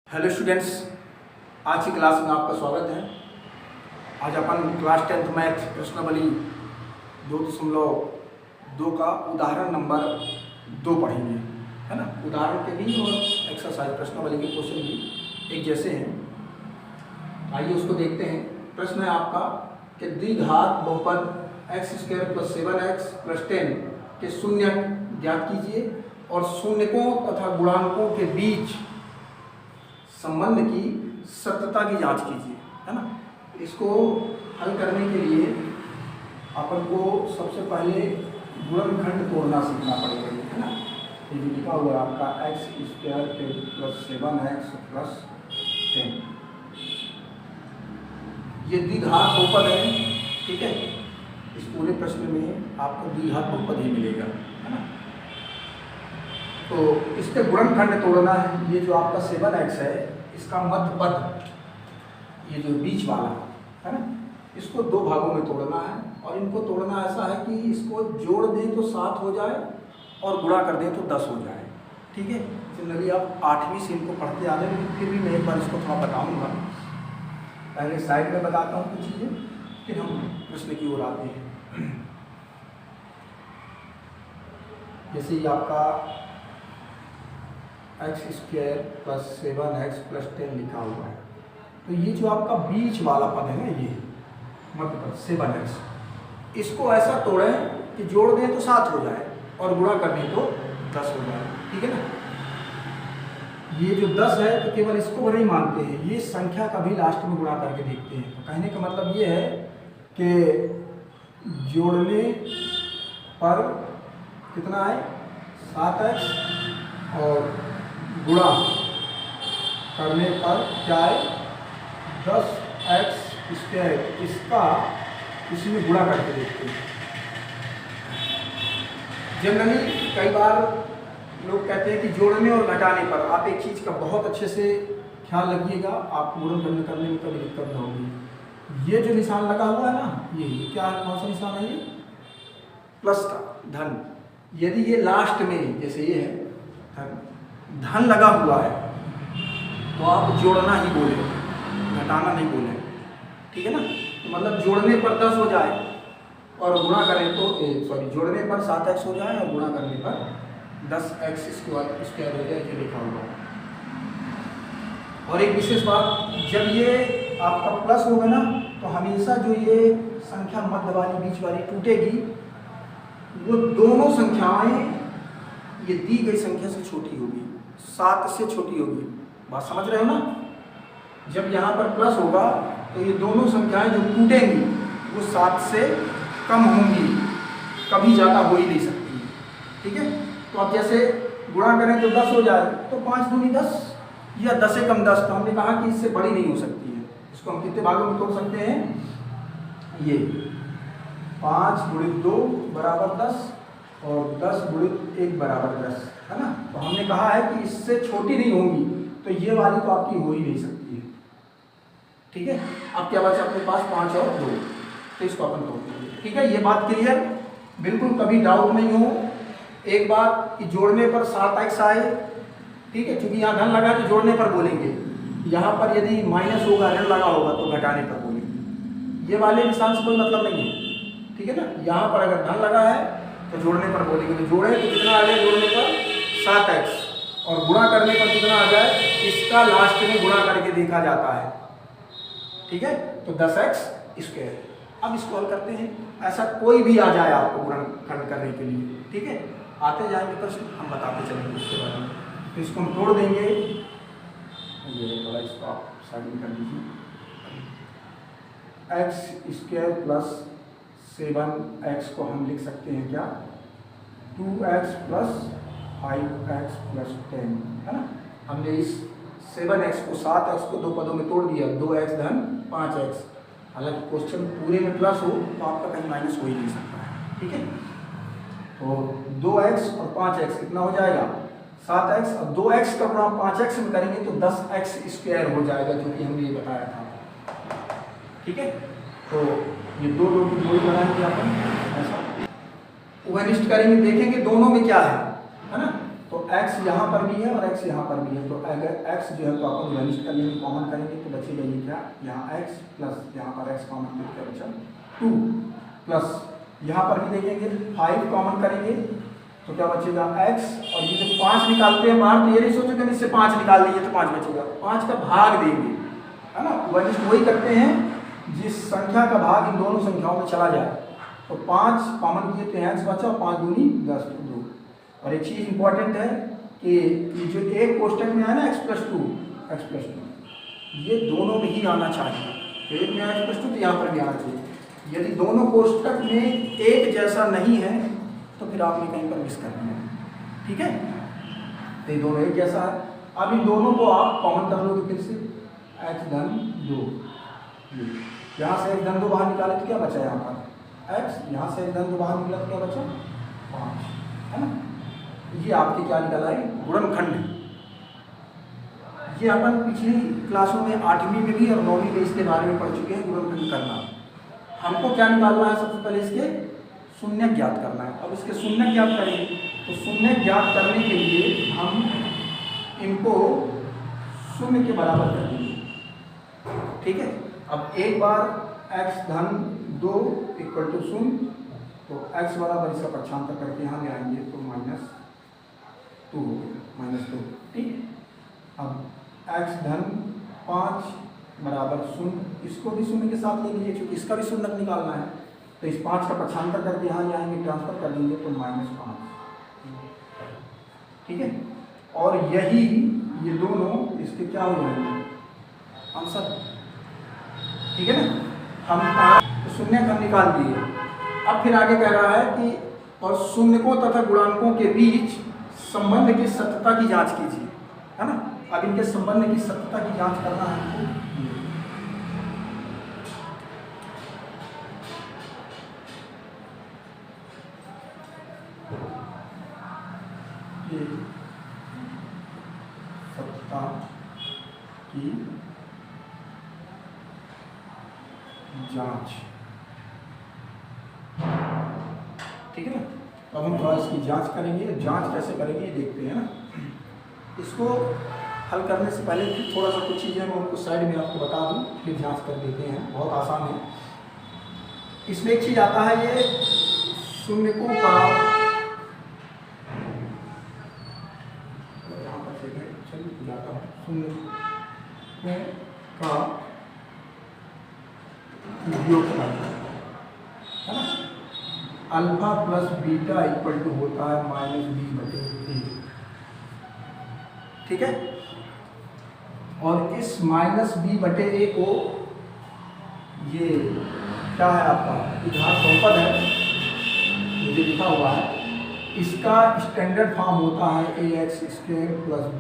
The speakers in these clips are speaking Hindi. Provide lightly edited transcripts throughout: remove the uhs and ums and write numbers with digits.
हेलो स्टूडेंट्स, आज की क्लास में आपका स्वागत है। आज अपन क्लास 10th मैथ प्रश्नावली 2.2 का उदाहरण नंबर 2 पढ़ेंगे, है ना। उदाहरण के भी और एक्सरसाइज प्रश्नावली के क्वेश्चन भी एक जैसे हैं। आइए उसको देखते हैं। प्रश्न है आपका कि द्विघात बहुपद x² + 7x + 10 के शून्यक ज्ञात कीजिए और शून्यकों तथा गुणांकों के बीच संबंध की सत्यता की जांच कीजिए, है ना। इसको हल करने के लिए अपन को सबसे पहले गुणनखंड तोड़ना सीखना पड़ेगा, है ना। ये जो लिखा हुआ है आपका x² + 7x + 10, ये द्विघात बहुपद है, ठीक है। इस पूरे प्रश्न में आपको द्विघात बहुपद ही मिलेगा, है ना। तो इसके गुणनखंड तोड़ना है। ये जो आपका 7x है, इसका मध्य पद, ये जो बीच वाला है ना, इसको 2 भागों में तोड़ना है। और इनको तोड़ना ऐसा है कि इसको जोड़ दें तो 7 हो जाए और गुणा कर दें तो 10 हो जाए, ठीक है। जनरली आप 8वीं से इनको पढ़ते आ रहे हैं, लेकिन फिर भी मैं एक बार इसको थोड़ा बताऊंगा। पहले साइड में बताता हूँ कुछ चीज़ें, फिर हम प्रश्न की ओर आते हैं। जैसे ये आपका x² + 7x + 10 लिखा हुआ है, तो ये जो आपका बीच वाला पद है ना, ये मध्य पद 7x, इसको ऐसा तोड़ें कि जोड़ दें तो 7 हो जाए और गुणा कर दें तो 10 हो जाए, ठीक है ना। ये जो 10 है तो केवल इसको नहीं मानते हैं, ये संख्या का भी लास्ट में गुणा करके देखते हैं। तो कहने का मतलब ये है कि जोड़ने पर कितना है 7x और गुणा करने पर क्या है 10x², इसका इसमें गुणा करके देखते हैं। जनरली कई बार लोग कहते हैं कि जोड़ने और घटाने पर आप एक चीज़ का बहुत अच्छे से ख्याल रखिएगा, आप गुणन करने में कभी दिक्कत ना होगी। ये जो निशान लगा हुआ है ना, ये क्या है, कौन सा निशान है, ये प्लस का धन। यदि ये लास्ट में जैसे ये है धन लगा हुआ है तो आप जोड़ना ही बोले, घटाना नहीं बोले, ठीक है ना। तो मतलब जोड़ने पर 10 हो जाए और गुणा करें तो जोड़ने पर 7x हो जाए और गुणा करने पर 10x² हो जाए, ये लिखा हुआ है। और एक विशेष बात, जब ये आपका प्लस होगा ना, तो हमेशा जो ये संख्या मध्य वाली बीच वाली टूटेगी, वो दोनों संख्याएं ये दी गई संख्या से छोटी होगी, 7 से छोटी होगी। बात समझ रहे हो ना। जब यहाँ पर प्लस होगा तो ये दोनों संख्याएं जो टूटेंगी वो 7 से कम होंगी, कभी ज़्यादा हो ही नहीं सकती, ठीक है। तो अब जैसे गुणा करें तो 10 हो जाए, तो 5 दूनी 10 या 10 से कम 10, तो हमने कहा कि इससे बड़ी नहीं हो सकती है। इसको हम कितने भागों में तोड़ सकते हैं, ये 5 × 2 = 10 और 10 × 1 = 10, है ना। तो हमने कहा है कि इससे छोटी नहीं होगी, तो ये वाली तो आपकी हो ही नहीं सकती है, ठीक है। अब क्या बचा अपने पास 5 और 2, तो इसको अपन तोड़ देंगे, ठीक है। ये बात क्लियर, बिल्कुल कभी डाउट नहीं हो। एक बात कि जोड़ने पर 7x आए, ठीक है, क्योंकि यहाँ धन लगा तो जोड़ने पर बोलेंगे। यहाँ पर यदि माइनस होगा, ऋण लगा होगा, तो घटाने पर बोलेंगे। ये वाले निशान से कोई मतलब नहीं है, ठीक है ना। यहाँ पर अगर धन लगा है तो जोड़ने पर बोलेंगे, तो जोड़े तो कितना आ जाए जोड़ने पर 7x, और गुणा करने पर कितना आ जाए, इसका लास्ट में गुणा करके देखा जाता है, ठीक है। तो 10x²। अब इसको हल करते हैं, ऐसा कोई भी आ जाए आपको गुणनखंड करने के लिए, ठीक है। आते जाएंगे प्रश्न, हम बताते चलेंगे उसके बारे में। तो इसको हम तोड़ देंगे, ये थोड़ा इसको आप साइड में कर दीजिए। x² + 7x को हम लिख सकते हैं क्या, 2x + 5x + 10, है ना। हमने इस 7x को 7x को 2 पदों में तोड़ दिया, 2x धन 5x। हालांकि क्वेश्चन पूरे में प्लस हो तो आपका कहीं माइनस हो ही नहीं सकता है, ठीक है। तो 2x और 5x कितना हो जाएगा 7x, और 2x का गुणा 5x में करेंगे तो 10x² हो जाएगा, जो कि हमने ये बताया था, ठीक है। तो ये 2 की जोड़ी बनाएंगे अपन, ऐसा उभयनिष्ठ करेंगे, देखेंगे दोनों में क्या है ना। तो तो x यहाँ पर भी है और x यहाँ पर भी है, तो अगर x जो है तो अपन वैनिश कर लेंगे, कॉमन करेंगे तो बचेगा ये क्या, यहाँ x प्लस यहाँ पर x कॉमन करके क्या बचा 2 प्लस यहाँ पर भी देखेंगे 5 कॉमन करेंगे तो क्या बचेगा x, और ये जब 5 निकालते हैं बाहर तो ये नहीं सोचेंगे इससे 5 निकाल दीजिए तो 5 बचेगा, 5 का भाग देंगे, है ना। वैनिश वही करते हैं जिस संख्या का भाग इन दोनों संख्याओं में चला जाए, तो 5 कॉमन किए तो x बचा, 5 दूनी 10 2। और एक चीज़ इंपॉर्टेंट है कि ये जो एक कोष्टक में है ना x+2 ये दोनों में ही आना चाहिए, तो एक में x+2 तो यहाँ पर भी आना चाहिए। यदि दोनों कोष्टक में एक जैसा नहीं है तो फिर आपने कहीं पर मिस करना है, ठीक है। तो ये दोनों एक जैसा है, अब इन दोनों को आप कॉमन कर लोगे फिर से x/2, यहाँ से x/2 बाहर निकाले तो क्या बचा यहाँ पर x, यहाँ से x/2 बाहर निकला तो क्या बचा 5, है ना। ये आपके क्या निकल आए गुणनखंड। ये अपन पिछली क्लासों में 8वीं में भी और 9वीं में इसके बारे में पढ़ चुके हैं, गुणनखंड करना। हमको क्या निकालना है, सबसे पहले इसके शून्य ज्ञात करना है। अब इसके शून्य ज्ञात करेंगे तो शून्य ज्ञात करने के लिए हम इनको शून्य के बराबर कर देंगे, ठीक है। अब एक बार x/2 = 0 तो x बराबर इसका पक्षांतर करके यहाँ ले आएंगे तो -2 -2, ठीक है। अब x/5 बराबर 0, इसको भी 0 के साथ ले लीजिए क्योंकि इसका भी शून्य निकालना है, तो इस 5 का पक्षांतर करके यहाँ ले आएंगे, ट्रांसफर कर देंगे तो -5, ठीक है। और यही ये दोनों इसके क्या हो जाएंगे आंसर, ठीक है ना। हम शून्य हम निकाल दिए, अब फिर आगे कह रहा है कि और शून्यकों तथा गुणांकों के बीच संबंध की सत्यता की जांच कीजिए, है ना। अब इनके संबंध की सत्यता की जांच करना है हमको। सत्यता की जांच, ठीक है ना। अब हम थोड़ा इसकी जांच करेंगे, जांच कैसे करेंगे ये देखते हैं ना। इसको हल करने से पहले थोड़ा सा कुछ चीज़ें मैं उनको साइड में आपको बता दूं, फिर जांच कर देते हैं, बहुत आसान है। इसमें एक चीज़ आता है ये शून्यकों का, यहाँ पर से चलिए जाता हूँ, शून्यकों का योगफल, है ना। Alpha plus beta equal to होता है -b/a, ठीक है। और इस -b/a को ये क्या है आपका इतिहास बहुपद है, मुझे लिखा हुआ है, इसका स्टैंडर्ड फॉर्म होता है ax² +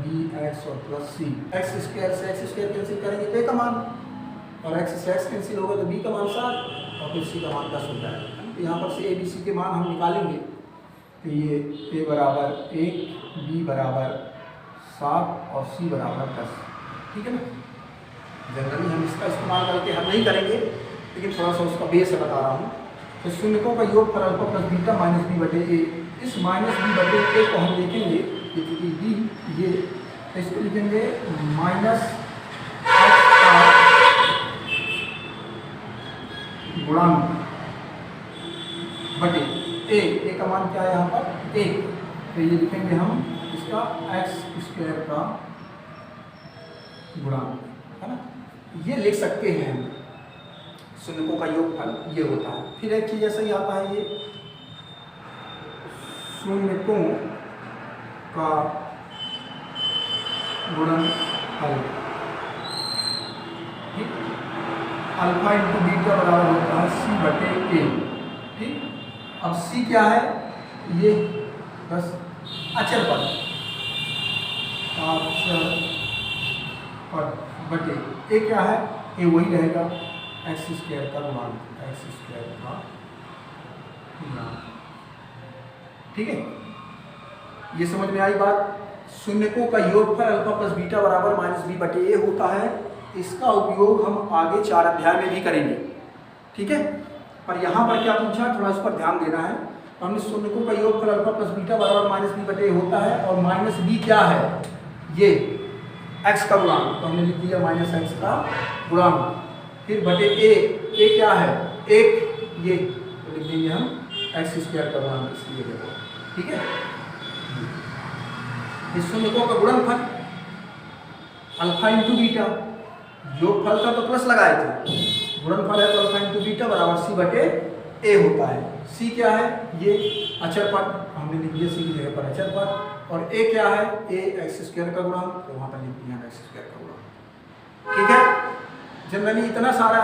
bx और +c। x² से x² कैंसिल करेंगे तो a का मान, और x से x कैंसिल होगा तो b का मान 7 और फिर c का मान 10 हो जाएगा। तो यहाँ पर से a b c के मान हम निकालेंगे तो ये a बराबर 1, b बराबर 7 और c बराबर 10, ठीक है ना। जनरली हम इसका इस्तेमाल करके हम नहीं करेंगे, लेकिन थोड़ा सा उसका बेस है बता रहा हूँ। तो शून्यकों का योगफल अल्फा प्लस बीटा -b/a, इस -b/a को हम लिखेंगे क्योंकि b ये, इसको लिखेंगे गुणांक बटे a का मान क्या है यहाँ पर 1, तो ये लिखेंगे हम इसका x² का गुणांक, है ना। ये लिख सकते हैं हम, शून्यकों का योगफल ये होता है। फिर एक चीज ऐसा ही आता है, ये शून्यकों का गुणनफल, ठीक। अल्फा इंटू बीटा बराबर होता है c/a, ठीक। अब c क्या है, ये बस अचर पद, बटे a क्या है, a वही रहेगा x² का गुणांक, x² का गुणांक, ठीक है। ये समझ में आई बात। शून्यकों का योगफल अल्फा प्लस बीटा बराबर -b/a होता है। इसका उपयोग हम आगे 4 अध्याय में भी करेंगे, ठीक है। पर यहाँ पर क्या पूछा, थोड़ा इस पर ध्यान देना है। तो हमने शून्यकों का योगफल अल्फा प्लस बीटा बराबर माइनस बी बटे होता है, और माइनस बी क्या है, ये एक्स का गुणांक, तो हमने लिख दिया माइनस एक्स का गुणांक, फिर बटे ए क्या है, एक, ये तो लिख देंगे हम एक्स स्क्वायर का गुणांक इसकी जगह पर, ठीक है। इस शून्यकों का गुणनफल अल्फा इंटू बीटा, योगफल का तो प्लस लगाए थे, गुणनफल है तो अल्फा इंटू बीटा बराबर सी बटे ए होता है। सी क्या है, ये अचर पद, हमने लिख दिया सी की जगह पर अचर पद, और ए क्या है, ए एक्स स्क्वायर का गुणांक, तो वहाँ पर लिख दिया एक्स स्क्वायर का गुणांक, ठीक है। जनरली इतना सारा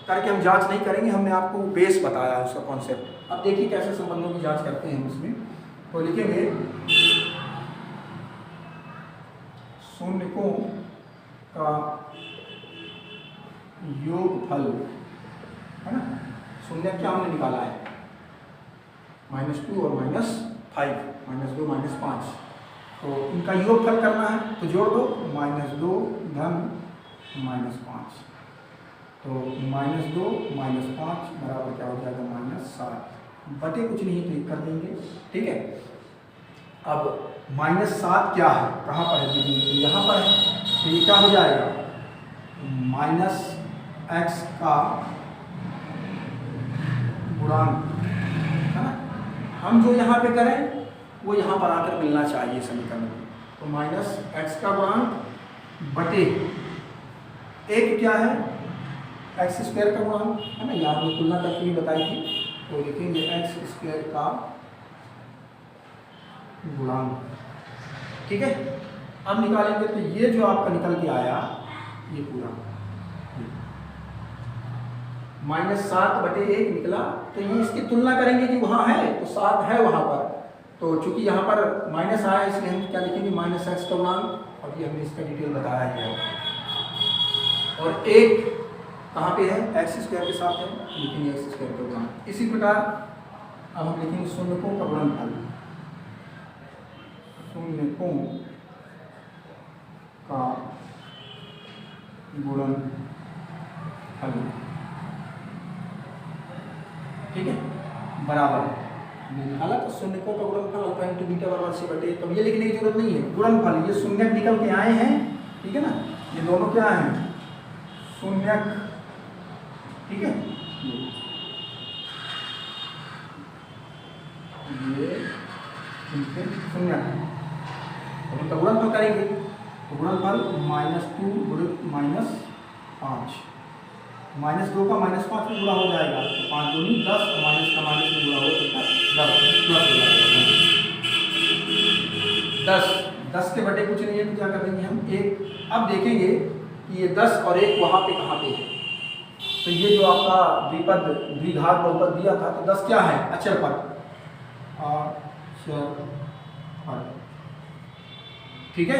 करके हम जांच नहीं करेंगे, हमने आपको बेस बताया है उसका कॉन्सेप्ट। अब देखिए कैसे संबंधों की जांच करते हैं हम इसमें, तो लिखेंगे शून्यकों का योगफल, है ना, शून्य क्या हमने निकाला है, -2 और -5, -2 -5, तो इनका योगफल करना है, तो जोड़ दो, -2 धन -5, तो -2 -5 बराबर क्या हो जाएगा, -7 बटे कुछ नहीं तो कर देंगे, ठीक है। अब -7 क्या है, कहाँ पर है, तो यहाँ पर है, तो ये क्या हो जाएगा, -x का गुणांक, है ना, हम जो यहाँ पे करें वो यहाँ पर आकर मिलना चाहिए समीकरण, तो -x का गुणांक बटे एक क्या है, एक्स स्क्वायर का गुणांक, है ना, यहाँ हमने तुलना करके भी बताई थी, तो लिखेंगे एक्स स्क्वायर का गुणांक, ठीक है। अब निकालेंगे तो ये जो आपका निकल के आया, ये पूरा -7 बटे 1 निकला, तो ये इसकी तुलना करेंगे कि वहाँ है तो 7 है वहाँ पर, तो चूंकि यहाँ पर माइनस आया इसलिए हम क्या लिखेंगे, -x का गुणांक, और ये हमने इसका डिटेल बताया है, और एक कहाँ पे है, एक्स स्क्वायर के साथ है, लिखेंगे एक्स स्क्वायर का गुणांक। इसी प्रकार अब हम लिखेंगे शून्यकों का गुणनफल, शून्यकों का गुणनफल, ठीक है, बराबर निकाला, तो शून्यकों का गुणनफल अल्फा इंटू बीटा बराबर सी बटे, तो ये लिखने की जरूरत नहीं है, गुणनफल ये शून्यक निकल के आए हैं, ठीक है ना, ये दोनों क्या हैं, शून्यक, ठीक है, ये इनके शून्यक, तो उनका गुणनफल करेंगे, तो गुणनफल -2 गुणित -5, -2 का -5 में गुणा हो जाएगा, तो 5 दूनी 10, माइनस का माइनस में गुणा हो तो 10 प्लस हो जाएगा, 10 के बटे कुछ नहीं है, तो क्या कर देंगे हम 1। अब देखेंगे कि ये 10 और 1 वहाँ पे कहाँ पे है, तो ये जो आपका द्विपद द्विघात बहुपद दिया था, तो 10 क्या है, अचर पद, ठीक है,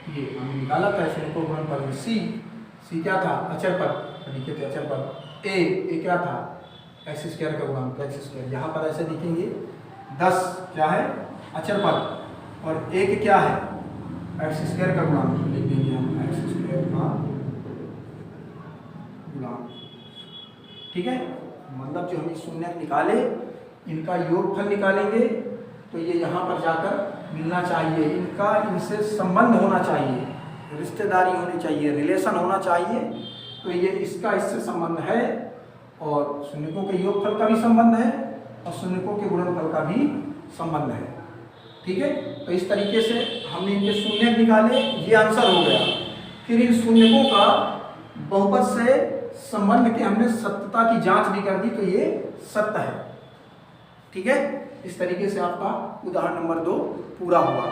ये हमने निकाला था, शून्यकों का गुणनफल सी क्या था, अचर पद, तो लिखे थे अचर पद, ए क्या था, एक्स स्क्वायर का गुणांक, एक्स स्क्वायर, यहाँ पर ऐसे लिखेंगे, 10 क्या है, अचर पद, और 1 क्या है, एक्स स्क्वायर का गुणांक, लिख देंगे हम एक्स स्क्वायर का गुणांक, ठीक है। मतलब जो हम शून्य निकाले, इनका योगफल निकालेंगे, तो ये यहाँ पर जाकर मिलना चाहिए, इनका इनसे संबंध होना चाहिए, रिश्तेदारी होनी चाहिए, रिलेशन होना चाहिए, तो ये इसका इससे संबंध है, और शून्यकों के योगफल का भी संबंध है, और शून्यकों के गुणनफल का भी संबंध है, ठीक है। तो इस तरीके से हमने इनके शून्य निकाले, ये आंसर हो गया। फिर इन शून्यकों का बहुपद से संबंध के हमने सत्यता की जांच भी कर दी, तो ये सत्य है, ठीक है। इस तरीके से आपका उदाहरण नंबर 2 पूरा हुआ।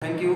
Thank you.